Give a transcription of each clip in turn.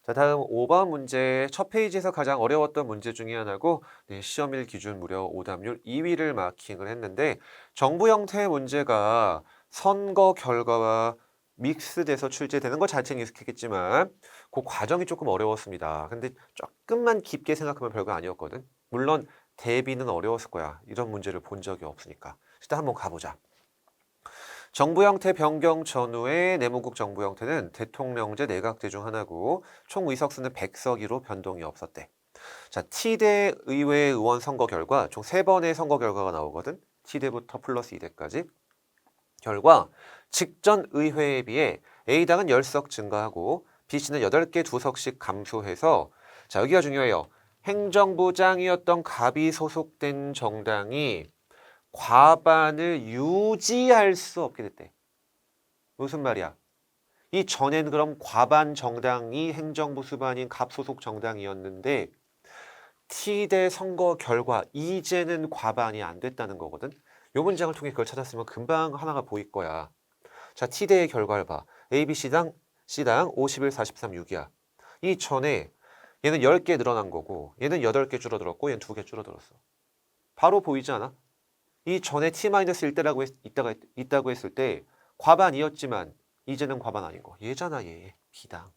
자, 다음 5번 문제 첫 페이지에서 가장 어려웠던 문제 중에 하나고 시험일 기준 무려 오답률 2위를 마킹을 했는데 정부 형태의 문제가 선거 결과와 믹스돼서 출제되는 것 자체는 익숙했겠지만 그 과정이 조금 어려웠습니다. 근데 조금만 깊게 생각하면 별거 아니었거든. 물론 대비는 어려웠을 거야. 이런 문제를 본 적이 없으니까. 일단 한번 가보자. 정부 형태 변경 전후의 내무국 정부 형태는 대통령제 내각제 중 하나고 총 의석수는 100석이로 변동이 없었대. 자, T대 의회 의원 선거 결과 총 3번의 선거 결과가 나오거든. T대부터 플러스 2대까지. 결과 직전 의회에 비해 A당은 10석 증가하고 B씨는 8개 2석씩 감소해서 자, 여기가 중요해요. 행정부장이었던 갑이 소속된 정당이 과반을 유지할 수 없게 됐대. 무슨 말이야? 이 전에는 그럼 과반 정당이 행정부 수반인 갑 소속 정당이었는데 T대 선거 결과 이제는 과반이 안 됐다는 거거든. 요 문장을 통해 그걸 찾았으면 금방 하나가 보일 거야. 자, T대의 결과를 봐. A, B, C당 51, 43, 6이야. 이 전에 얘는 10개 늘어난 거고 얘는 8개 줄어들었고 얘는 2개 줄어들었어. 바로 보이지 않아? 이 전에 T-1대라고 있다고 했을 때 과반이었지만 이제는 과반 아닌 거. 얘잖아, 얘. B당.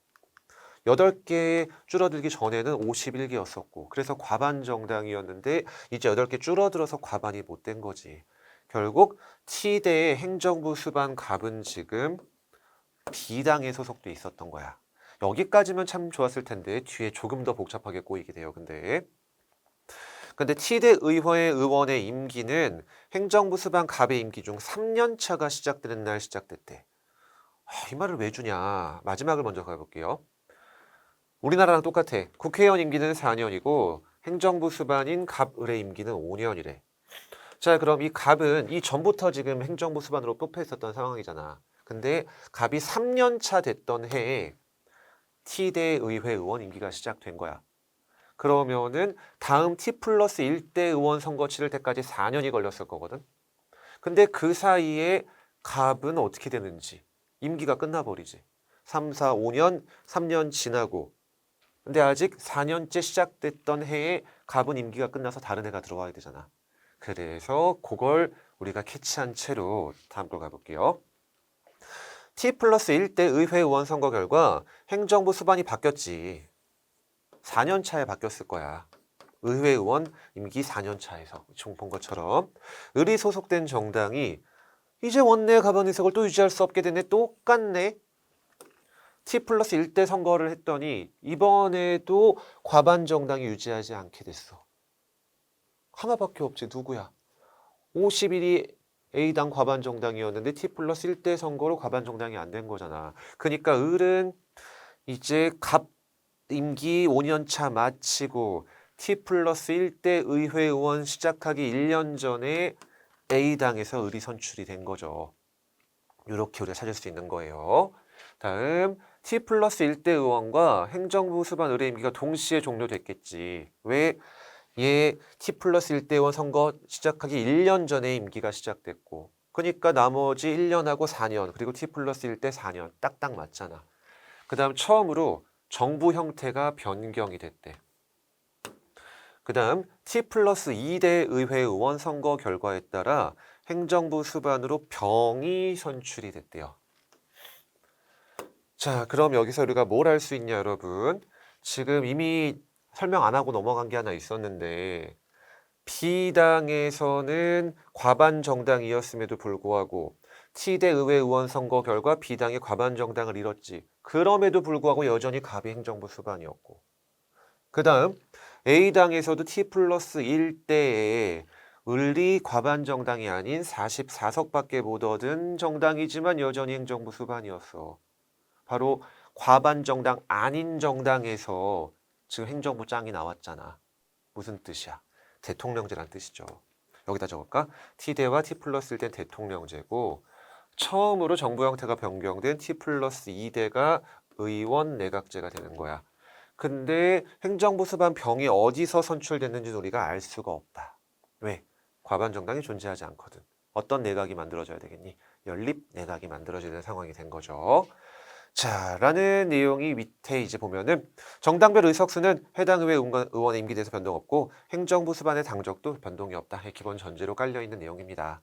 8개 줄어들기 전에는 51개였었고 그래서 과반 정당이었는데 이제 8개 줄어들어서 과반이 못 된 거지. 결국 T대의 행정부 수반 갑은 지금 B당에 소속돼 있었던 거야. 여기까지면 참 좋았을 텐데 뒤에 조금 더 복잡하게 꼬이게 돼요. 근데 T대 의회 의원의 임기는 행정부 수반 갑의 임기 중 3년 차가 시작되는 날 시작됐대. 이 말을 왜 주냐. 마지막을 먼저 가볼게요. 우리나라랑 똑같아. 국회의원 임기는 4년이고 행정부 수반인 갑을의 임기는 5년이래. 자, 그럼 이 갑은 이 전부터 지금 행정부 수반으로 뽑혀 있었던 상황이잖아. 근데 갑이 3년 차 됐던 해에 T대 의회 의원 임기가 시작된 거야. 그러면은 다음 T 플러스 1대 의원 선거 치를 때까지 4년이 걸렸을 거거든. 근데 그 사이에 갑은 어떻게 되는지 임기가 끝나버리지. 3, 4, 5년, 3년 지나고 근데 아직 4년째 시작됐던 해에 갑은 임기가 끝나서 다른 해가 들어와야 되잖아. 그래서 그걸 우리가 캐치한 채로 다음 걸 가볼게요. T 플러스 1대 의회 의원 선거 결과 행정부 수반이 바뀌었지. 4년 차에 바뀌었을 거야. 의회 의원 임기 4년 차에서 지금 본 것처럼 을이 소속된 정당이 이제 원내 가반 의석을 또 유지할 수 없게 되네. 똑같네. T 플러스 1대 선거를 했더니 이번에도 과반 정당이 유지하지 않게 됐어. 하나밖에 없지. 누구야? 51이 A당 과반 정당이었는데 T 플러스 1대 선거로 과반 정당이 안 된 거잖아. 그러니까 을은 이제 갑 임기 5년 차 마치고 T 플러스 1대 의회 의원 시작하기 1년 전에 A당에서 을이 선출이 된 거죠. 이렇게 우리가 찾을 수 있는 거예요. 다음 T 플러스 1대 의원과 행정부 수반 을의 임기가 동시에 종료됐겠지. 왜? 얘 T 플러스 1대 의원 선거 시작하기 1년 전에 임기가 시작됐고 그러니까 나머지 1년하고 4년 그리고 T 플러스 1대 4년 딱딱 맞잖아. 그 다음 처음으로 정부 형태가 변경이 됐대. 그 다음 T 플러스 2대 의회 의원 선거 결과에 따라 행정부 수반으로 병이 선출이 됐대요. 자, 그럼 여기서 우리가 뭘 할 수 있냐, 여러분? 지금 이미 설명 안 하고 넘어간 게 하나 있었는데 B당에서는 과반 정당이었음에도 불구하고 T대 의회 의원 선거 결과 B당이 과반 정당을 잃었지. 그럼에도 불구하고 여전히 갑이 행정부 수반이었고. 그 다음 A당에서도 T 플러스 1대에 을이 과반 정당이 아닌 44석밖에 못 얻은 정당이지만 여전히 행정부 수반이었어. 바로 과반 정당 아닌 정당에서 지금 행정부 짱이 나왔잖아. 무슨 뜻이야? 대통령제란 뜻이죠. 여기다 적을까? T대와 T 플러스 1대 대통령제고 처음으로 정부 형태가 변경된 T 플러스 2대가 의원 내각제가 되는 거야. 근데 행정부 수반 병이 어디서 선출됐는지는 우리가 알 수가 없다. 왜? 과반 정당이 존재하지 않거든. 어떤 내각이 만들어져야 되겠니? 연립 내각이 만들어지는 상황이 된 거죠. 자, 라는 내용이 밑에 이제 보면은 정당별 의석수는 해당 의회 의원의 임기대에서 변동 없고 행정부 수반의 당적도 변동이 없다. 이 기본 전제로 깔려 있는 내용입니다.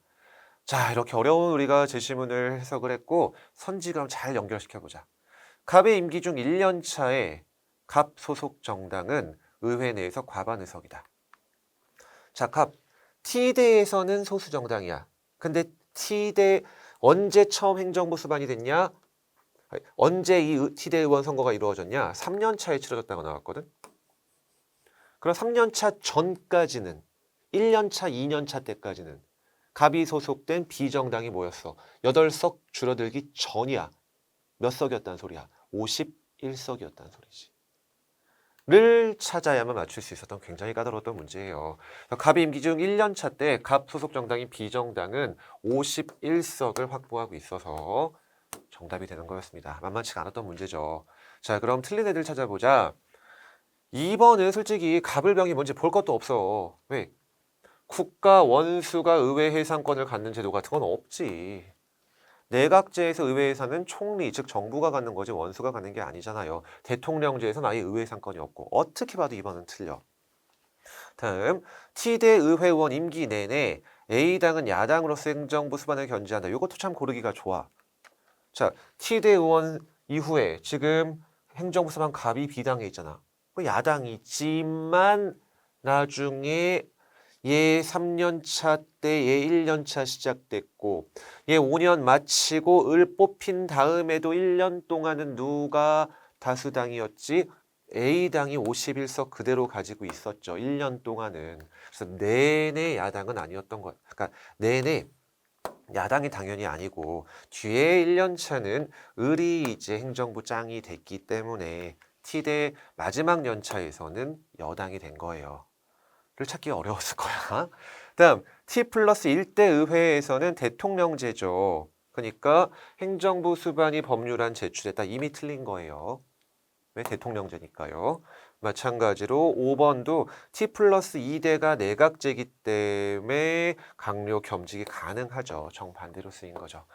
자, 이렇게 어려운 우리가 제시문을 해석을 했고 선지금 잘 연결시켜 보자. 갑의 임기 중 1년 차에 갑 소속 정당은 의회 내에서 과반 의석이다. 자, 갑 T대에서는 소수 정당이야. 근데 T대 언제 처음 행정부 수반이 됐냐? 언제 이 T대 의원 선거가 이루어졌냐? 3년 차에 치러졌다고 나왔거든. 그럼 3년 차 전까지는 1년 차, 2년 차 때까지는 갑이 소속된 비정당이 모였어. 8석 줄어들기 전이야. 몇 석이었다는 소리야? 51석이었다는 소리지. 를 찾아야만 맞출 수 있었던 굉장히 까다로웠던 문제예요. 갑 임기 중 1년 차 때 갑 소속 정당인 비정당은 51석을 확보하고 있어서 정답이 되는 거였습니다. 만만치가 않았던 문제죠. 자, 그럼 틀린 애들 찾아보자. 2번은 솔직히 갑을 병이 뭔지 볼 것도 없어. 왜? 국가 원수가 의회 해상권을 갖는 제도 같은 건 없지. 내각제에서 의회 해상은 총리, 즉 정부가 갖는 거지 원수가 갖는 게 아니잖아요. 대통령제에서는 아예 의회 해상권이 없고 어떻게 봐도 2번은 틀려. 다음, T대 의회 의원 임기 내내 A당은 야당으로서 행정부 수반을 견제한다. 이것도 참 고르기가 좋아. 자, T대 의원 이후에 지금 행정부 수반 갑이 B당에 있잖아. 그 야당이지만 나중에 얘 3년 차 때 얘 1년 차 시작됐고 얘 5년 마치고 을 뽑힌 다음에도 1년 동안은 누가 다수당이었지? A당이 51석 그대로 가지고 있었죠. 1년 동안은. 그래서 내내 야당은 아니었던 거야. 그러니까 내내 야당이 당연히 아니고 뒤에 1년 차는 을이 이제 행정부 짱이 됐기 때문에 T대 마지막 연차에서는 여당이 된 거예요. 를 찾기 어려웠을 거야. 다음 T 플러스 1대 의회에서는 대통령제죠. 그러니까 행정부 수반이 법률안 제출했다. 이미 틀린 거예요. 왜? 대통령제니까요. 마찬가지로 5번도 T 플러스 2대가 내각제이기 때문에 강요 겸직이 가능하죠. 정반대로 쓰인 거죠.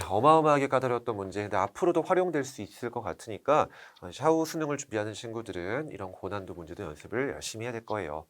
어마어마하게 까다로웠던 문제인데 앞으로도 활용될 수 있을 것 같으니까 샤후 수능을 준비하는 친구들은 이런 고난도 문제도 연습을 열심히 해야 될 거예요.